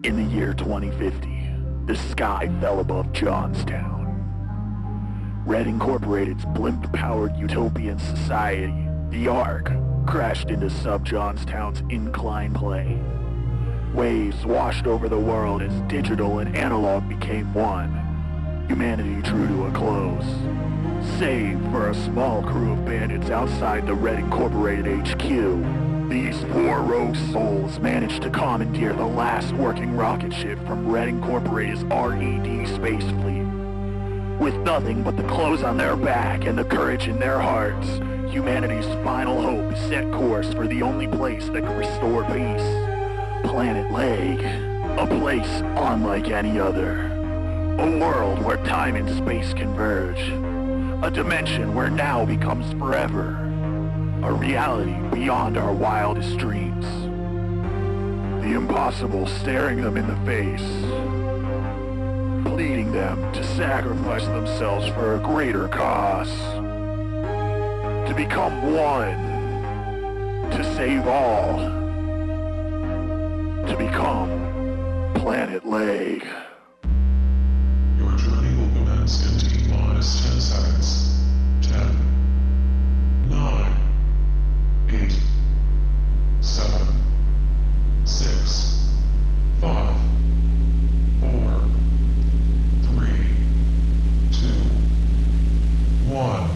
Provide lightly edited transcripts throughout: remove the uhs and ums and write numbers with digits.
In the year 2050, the sky fell above Johnstown. Red Incorporated's blimp-powered utopian society, the Ark, crashed into sub-Johnstown's incline plane. Waves washed over the world as digital and analog became one. Humanity drew to a close, save for a small crew of bandits outside the Red Incorporated HQ. These poor rogue souls managed to commandeer the last working rocket ship from Red Incorporated's RED space fleet. With nothing but the clothes on their back and the courage in their hearts, humanity's final hope set course for the only place that could restore peace. Planet Leg. A place unlike any other. A world where time and space converge. A dimension where now becomes forever. A reality beyond our wildest dreams. The impossible staring them in the face. Pleading them to sacrifice themselves for a greater cause. To become one. To save all. To become Planet Leg. Your journey will commence in T-10 seconds. 10, 9, 8, 7, 6, 5, 4, 3, 2, 1.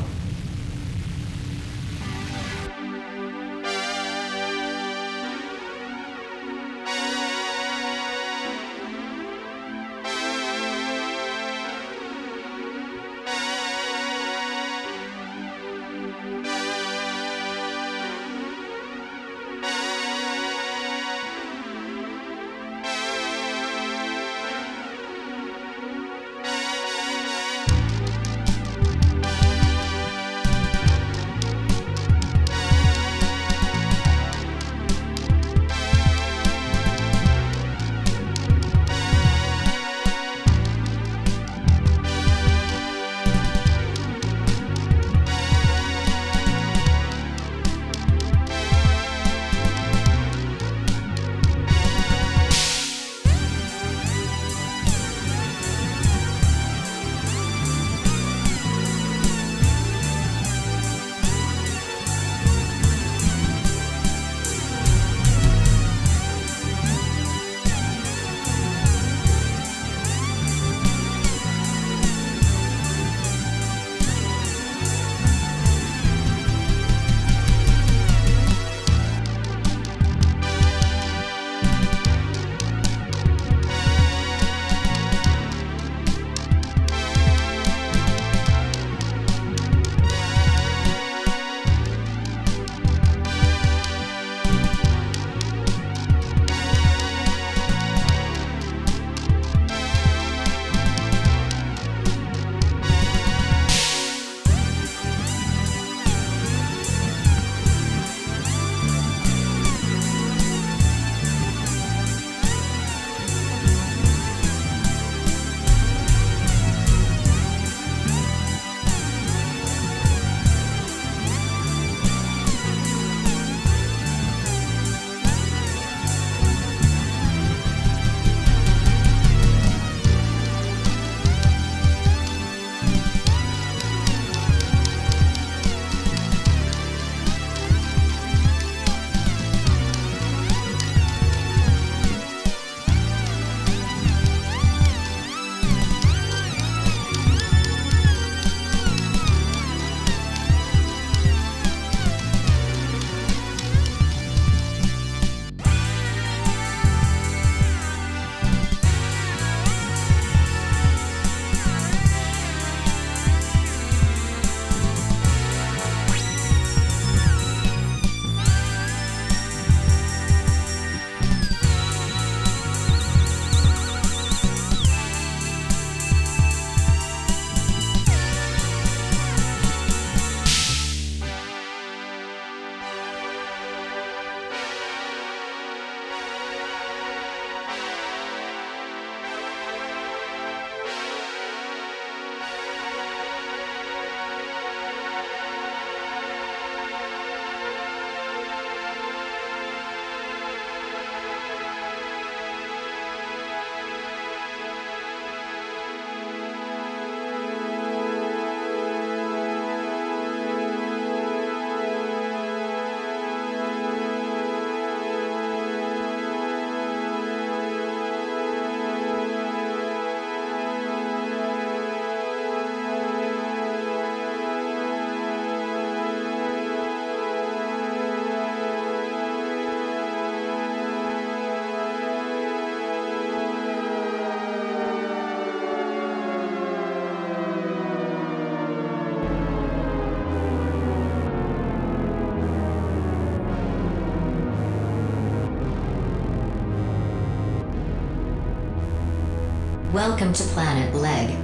Welcome to Planet Leg.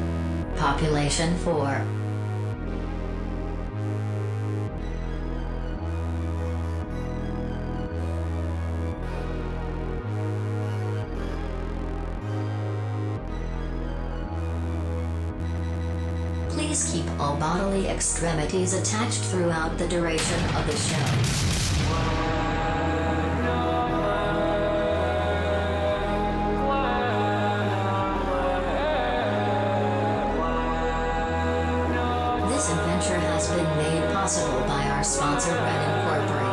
Population 4. Please keep all bodily extremities attached throughout the duration of the show. This adventure has been made possible by our sponsor, Red Incorporated.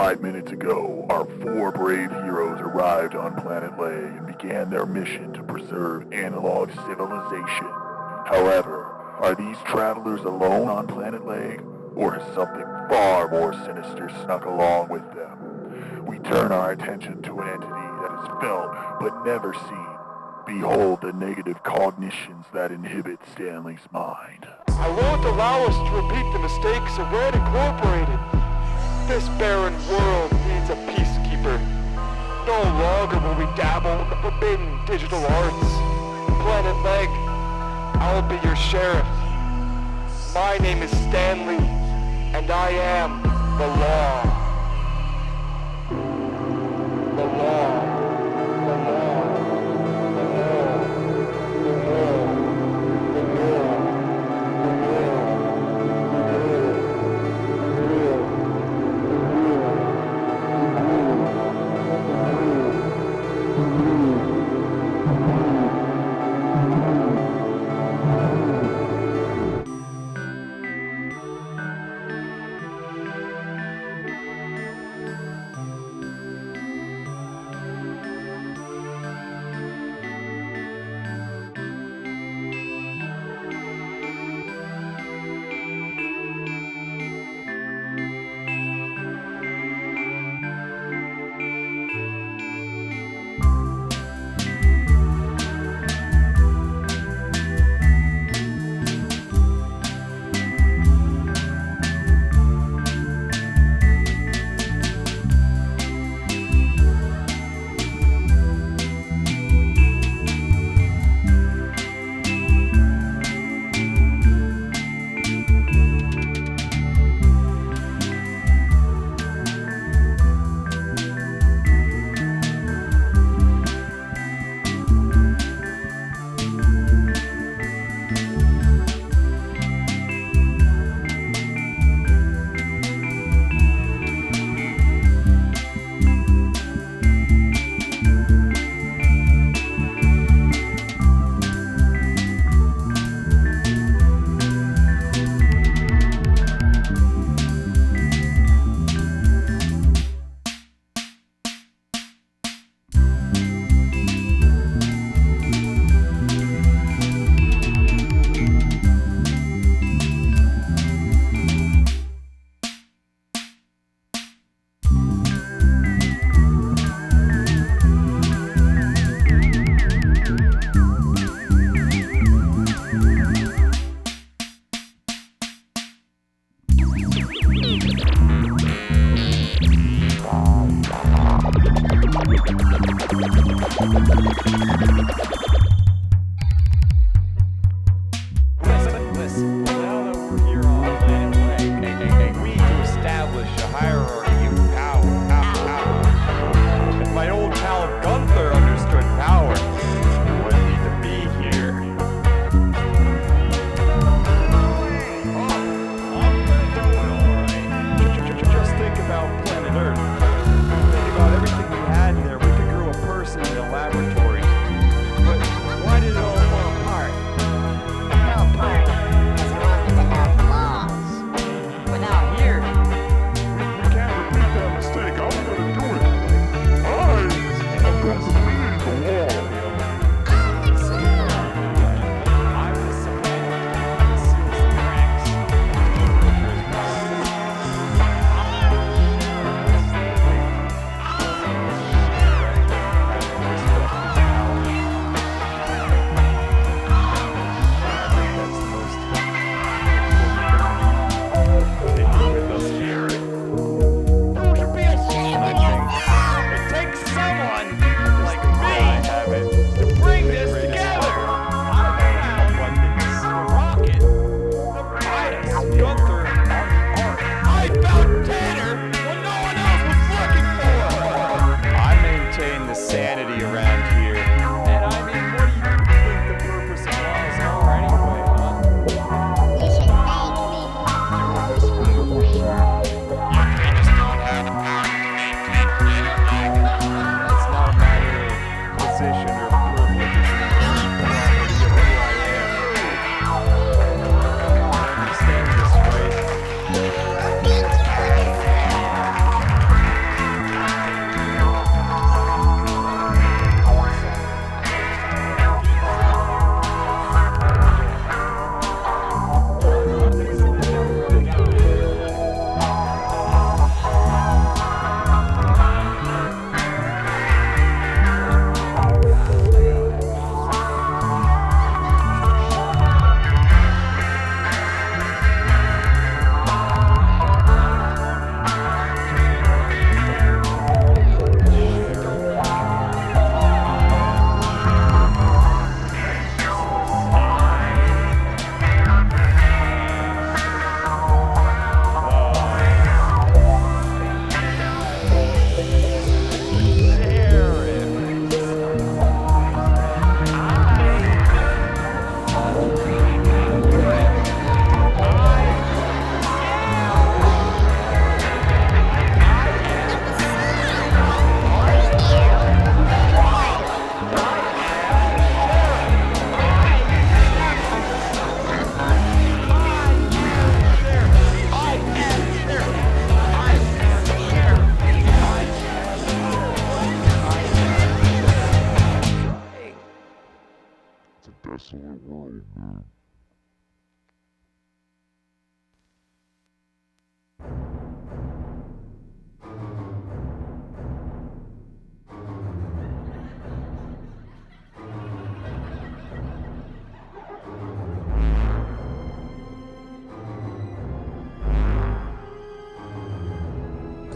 5 minutes ago, our 4 brave heroes arrived on Planet Lay and began their mission to preserve analog civilization. However, are these travelers alone on Planet Lay, or has something far more sinister snuck along with them? We turn our attention to an entity that is felt but never seen. Behold the negative cognitions that inhibit Stanley's mind. I won't allow us to repeat the mistakes of Red Incorporated. This barren world needs a peacekeeper. No longer will we dabble in the forbidden digital arts. Planet Leg, I'll be your sheriff. My name is Stanley, and I am the law. The law. The law.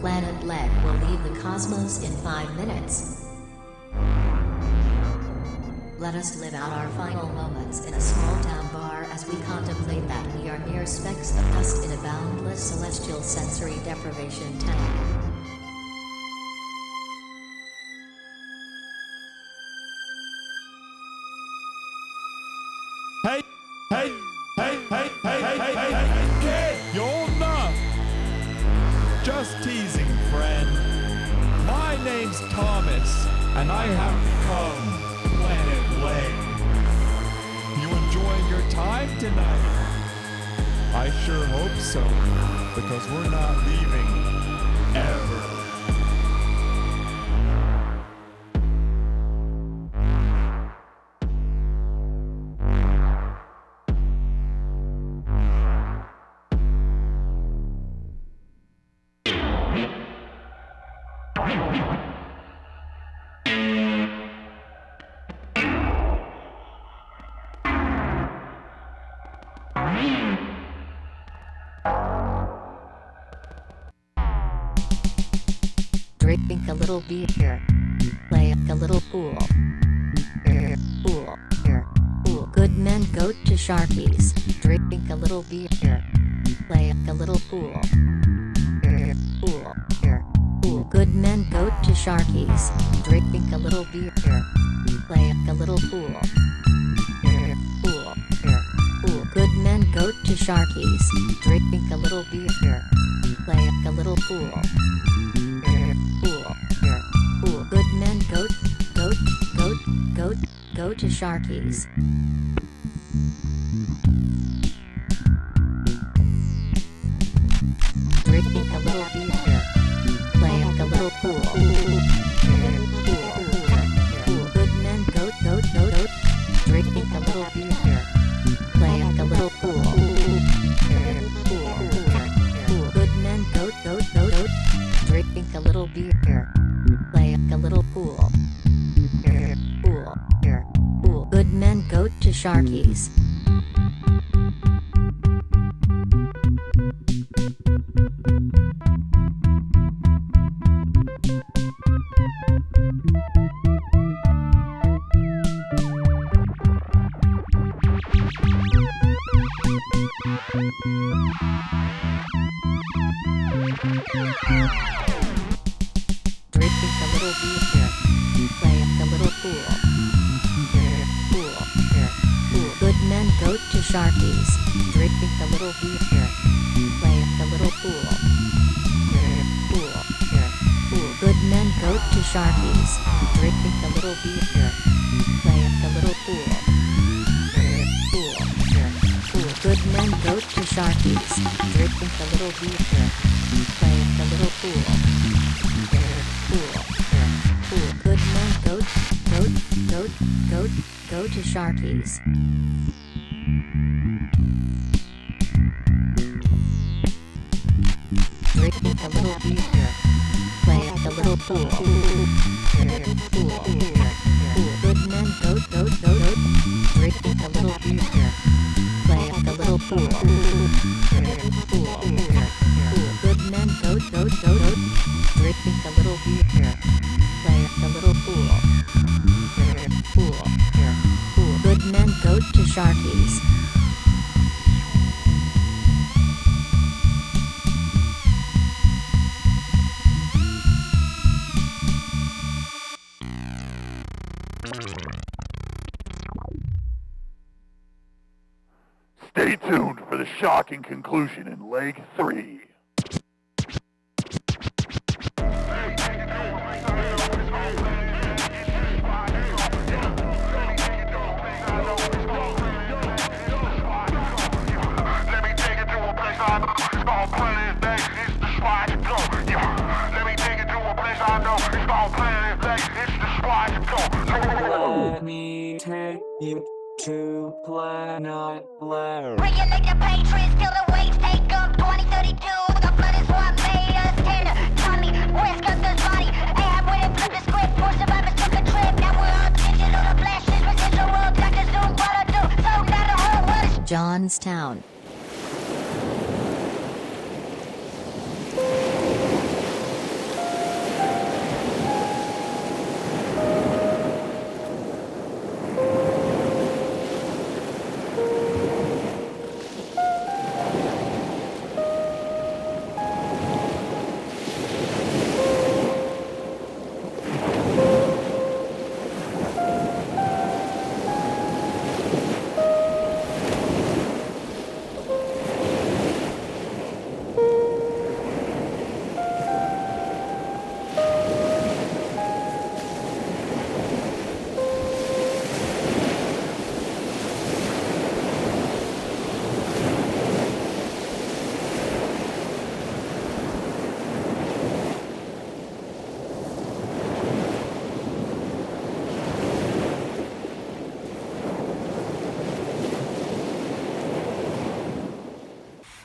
Planet Leg will leave the cosmos in 5 minutes. Let us live out our final moments in a small town bar as we contemplate that we are mere specks of dust in a boundless celestial sensory deprivation tank. Hey, hey, hey, hey, hey, hey, hey, hey, hey, kid, you old enough. Just teasing, friend. My name's Thomas, and I have become Planet Leg. You enjoying your time tonight? I sure hope so, because we're not leaving ever. Drink a little beer, play a little pool. Pool. Good men go to Sharkies. Drink a little beer, play a little pool. Pool. Good men go to Sharkies. Drink a little beer, play a little pool. Pool. Good men go to Sharkies. Drink a little beer, play a little pool. Pool. Good men go to Sharkies. Drink a little beer, play a little pool. Pool. Good men go. Drink a little beer, play a little pool. Pool. Good men go. Drink a little beer, play a little pool. Pool. Good men go to Sharkies. Drink a little beer, play a little pool. Pool. Good men go to Sharkies. Drink a little beer, play a little pool. Pool. Good men go to Sharkies. Drink a little beer, play a little pool. Pool. Good men go to Sharkies. Drink a little beer, play a little pool. Pool. Good men go to Sharkies. Drink a little beer, play a little pool. Pool. Good men go. Drink a little beer, play a little pool. Pool. Good men go. Drink a little beer, play a little pool. Pool. Good men go to Sharkies. Stay tuned for the shocking conclusion in Leg 3. Let me take you to Planet Leg. Regulate the patrons till the waves take up 2032. The blood is what made us tender. Tommy, West got this body. Ahab went and flipped the script. Four survivors took a trip. Now we're all digital. The flashes residual. Dr. Zoom, what I do. So now the whole world is Johnstown.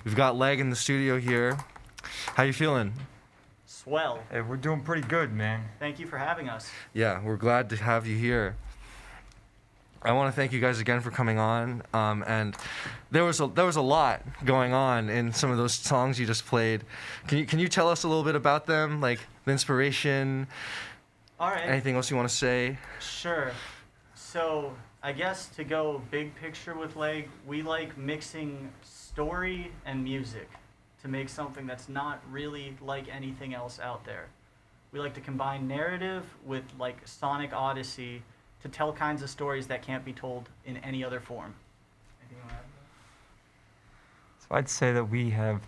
We've got Leg in the studio here. How you feeling? Swell. Hey, we're doing pretty good, man. Thank you for having us. Yeah, we're glad to have you here. I want to thank you guys again for coming on. And there was a lot going on in some of those songs you just played. Can you tell us a little bit about them, like the inspiration? All right. Anything else you want to say? Sure. So I guess to go big picture with Leg, we like mixing story and music to make something that's not really like anything else out there. We like to combine narrative with like sonic odyssey to tell kinds of stories that can't be told in any other form. Anything you want to add to that? So I'd say that we have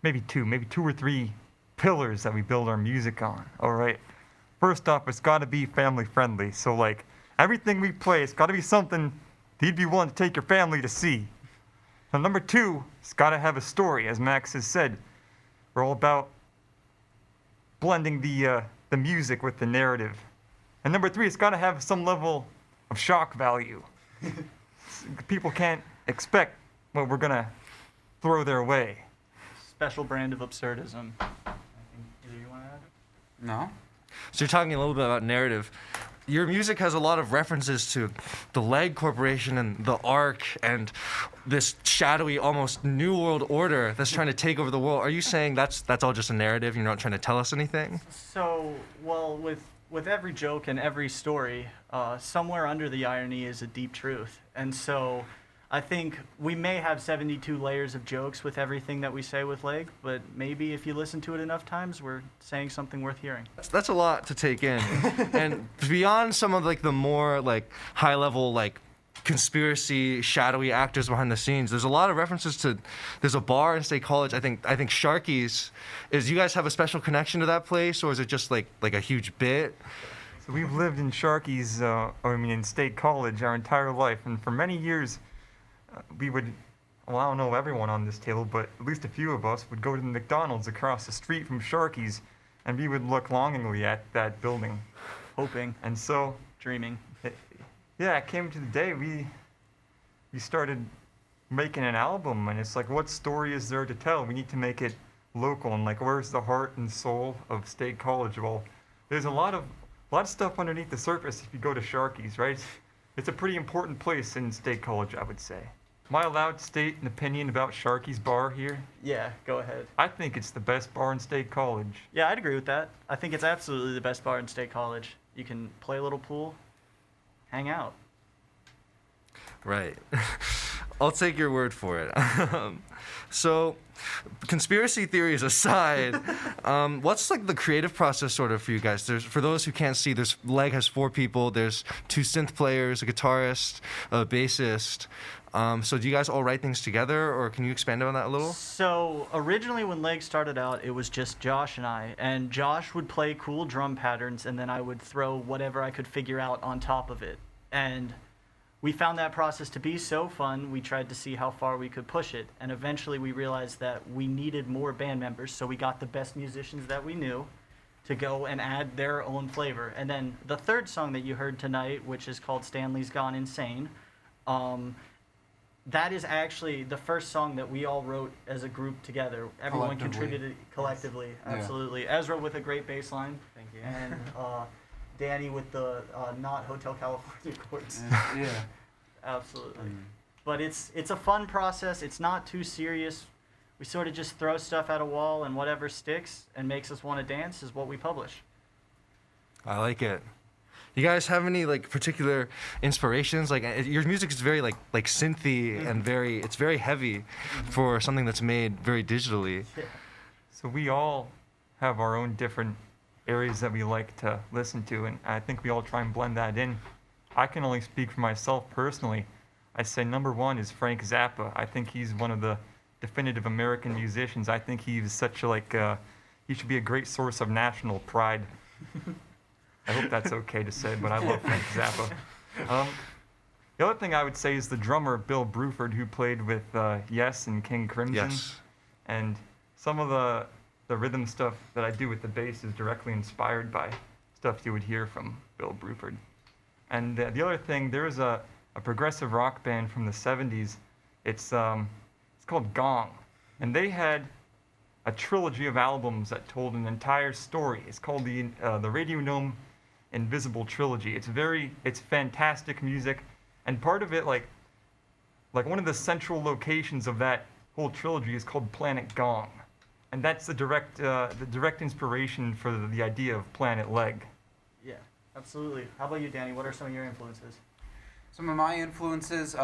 maybe two or three pillars that we build our music on. All right. First off, it's got to be family friendly. So like everything we play, it's got to be something you'd be willing to take your family to see. Now, number two, it's got to have a story. As Max has said, we're all about blending the music with the narrative. And number three, it's got to have some level of shock value. People can't expect what we're going to throw their way. Special brand of absurdism. Either you want to add? No? So you're talking a little bit about narrative. Your music has a lot of references to the Leg Corporation and the Ark and this shadowy, almost New World Order that's trying to take over the world. Are you saying that's all just a narrative? You're not trying to tell us anything? So, well, with every joke and every story, somewhere under the irony is a deep truth. And so I think we may have 72 layers of jokes with everything that we say with Leg, but maybe if you listen to it enough times, we're saying something worth hearing. That's a lot to take in. And beyond some of like the more like high level like conspiracy shadowy actors behind the scenes, there's a lot of references to there's a bar in State College. I think Sharky's. You guys have a special connection to that place, or is it just like a huge bit? So we've lived in Sharky's, in State College our entire life, and for many years we would, well, I don't know everyone on this table, but at least a few of us would go to the McDonald's across the street from Sharky's, and we would look longingly at that building. Hoping. And so, dreaming. It came to the day we started making an album, and it's like, what story is there to tell? We need to make it local, and like, where's the heart and soul of State College? Well, there's a lot of stuff underneath the surface if you go to Sharky's, right? It's a pretty important place in State College, I would say. Am I allowed to state an opinion about Sharky's bar here? Yeah, go ahead. I think it's the best bar in State College. Yeah, I'd agree with that. I think it's absolutely the best bar in State College. You can play a little pool, hang out. Right. I'll take your word for it. So, conspiracy theories aside, what's like the creative process sort of for you guys? For those who can't see, Leg has 4 people. There's 2 synth players, a guitarist, a bassist. So do you guys all write things together, or can you expand on that a little? So originally when Leg started out, it was just Josh and I. And Josh would play cool drum patterns, and then I would throw whatever I could figure out on top of it. And we found that process to be so fun, we tried to see how far we could push it. And eventually we realized that we needed more band members, so we got the best musicians that we knew to go and add their own flavor. And then the third song that you heard tonight, which is called Stanley's Gone Insane, that is actually the first song that we all wrote as a group together. Everyone contributed collectively, absolutely. Yeah. Ezra with a great bass line. Thank you. And Danny with the not Hotel California chords. Yeah. Absolutely. But it's a fun process. It's not too serious. We sort of just throw stuff at a wall, and whatever sticks and makes us want to dance is what we publish. I like it. You guys have any like particular inspirations? Like your music is very like synthy and it's very heavy for something that's made very digitally. Yeah. So we all have our own different areas that we like to listen to, and I think we all try and blend that in. I can only speak for myself personally. I say number 1 is Frank Zappa. I think he's one of the definitive American musicians. I think he's such he should be a great source of national pride. I hope that's okay to say, but I love Frank Zappa. The other thing I would say is the drummer, Bill Bruford, who played with Yes and King Crimson. Yes. And some of the rhythm stuff that I do with the bass is directly inspired by stuff you would hear from Bill Bruford. And the other thing, there is a progressive rock band from the 70s. It's called Gong, and they had a trilogy of albums that told an entire story. It's called the Radio Gnome Invisible Trilogy. It's fantastic music, and part of it, like one of the central locations of that whole trilogy is called Planet Gong, and that's the direct inspiration for the idea of Planet Leg. Yeah, absolutely. How about you, Danny? What are some of your influences? Some of my influences,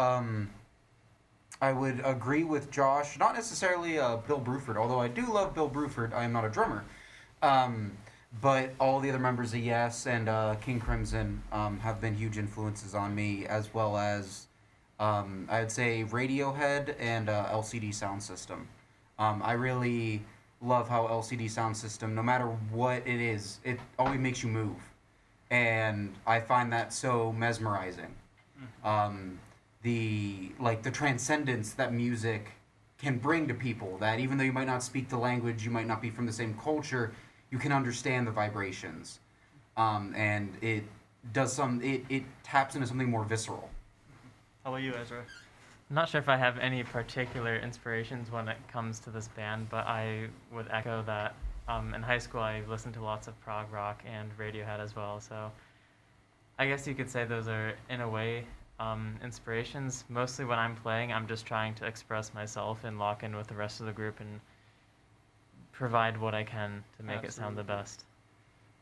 I would agree with Josh. Not necessarily Bill Bruford, although I do love Bill Bruford. I am not a drummer. But all the other members of Yes and King Crimson have been huge influences on me, as well as I'd say Radiohead and LCD Sound System. I really love how LCD Sound System, no matter what it is, it always makes you move. And I find that so mesmerizing. The transcendence that music can bring to people, that even though you might not speak the language, you might not be from the same culture, you can understand the vibrations. And it taps into something more visceral. How about you, Ezra? I'm not sure if I have any particular inspirations when it comes to this band, but I would echo that in high school I listened to lots of prog rock and Radiohead as well, so I guess you could say those are, in a way, inspirations. Mostly when I'm playing, I'm just trying to express myself and lock in with the rest of the group and provide what I can to make it sound the best.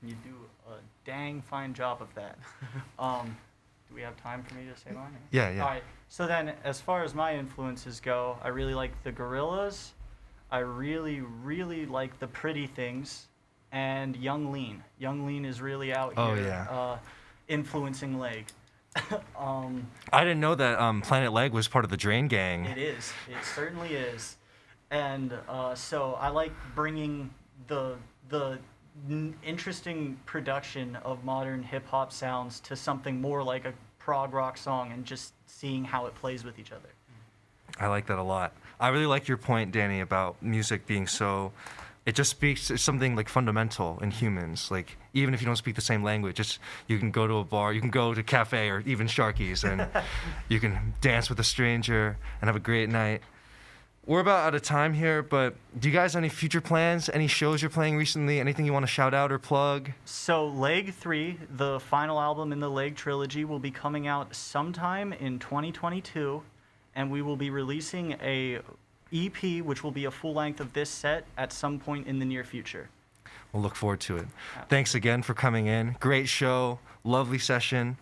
You do a dang fine job of that. Do we have time for me to say mine? Yeah. All right. So then, as far as my influences go, I really like the Gorillaz. I really, really like the Pretty Things, and Young Lean. Young Lean is really out here, influencing Leg. I didn't know that Planet Leg was part of the Drain Gang. It is. It certainly is. And so I like bringing the interesting production of modern hip-hop sounds to something more like a prog rock song and just seeing how it plays with each other. I like that a lot. I really like your point, Danny, about music being it just speaks to something like fundamental in humans. Like, even if you don't speak the same language, you can go to a bar, you can go to a cafe or even Sharky's, and you can dance with a stranger and have a great night. We're about out of time here, but do you guys have any future plans? Any shows you're playing recently? Anything you want to shout out or plug? So Leg 3, the final album in the Leg trilogy, will be coming out sometime in 2022, and we will be releasing a EP, which will be a full length of this set at some point in the near future. We'll look forward to it. Thanks again for coming in. Great show. Lovely session.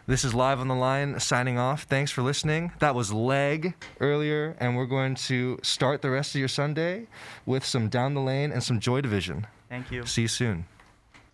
This is Live on the Line signing off. Thanks for listening. That was Leg earlier, and we're going to start the rest of your Sunday with some Down the Lane and some Joy Division. Thank you. See you soon.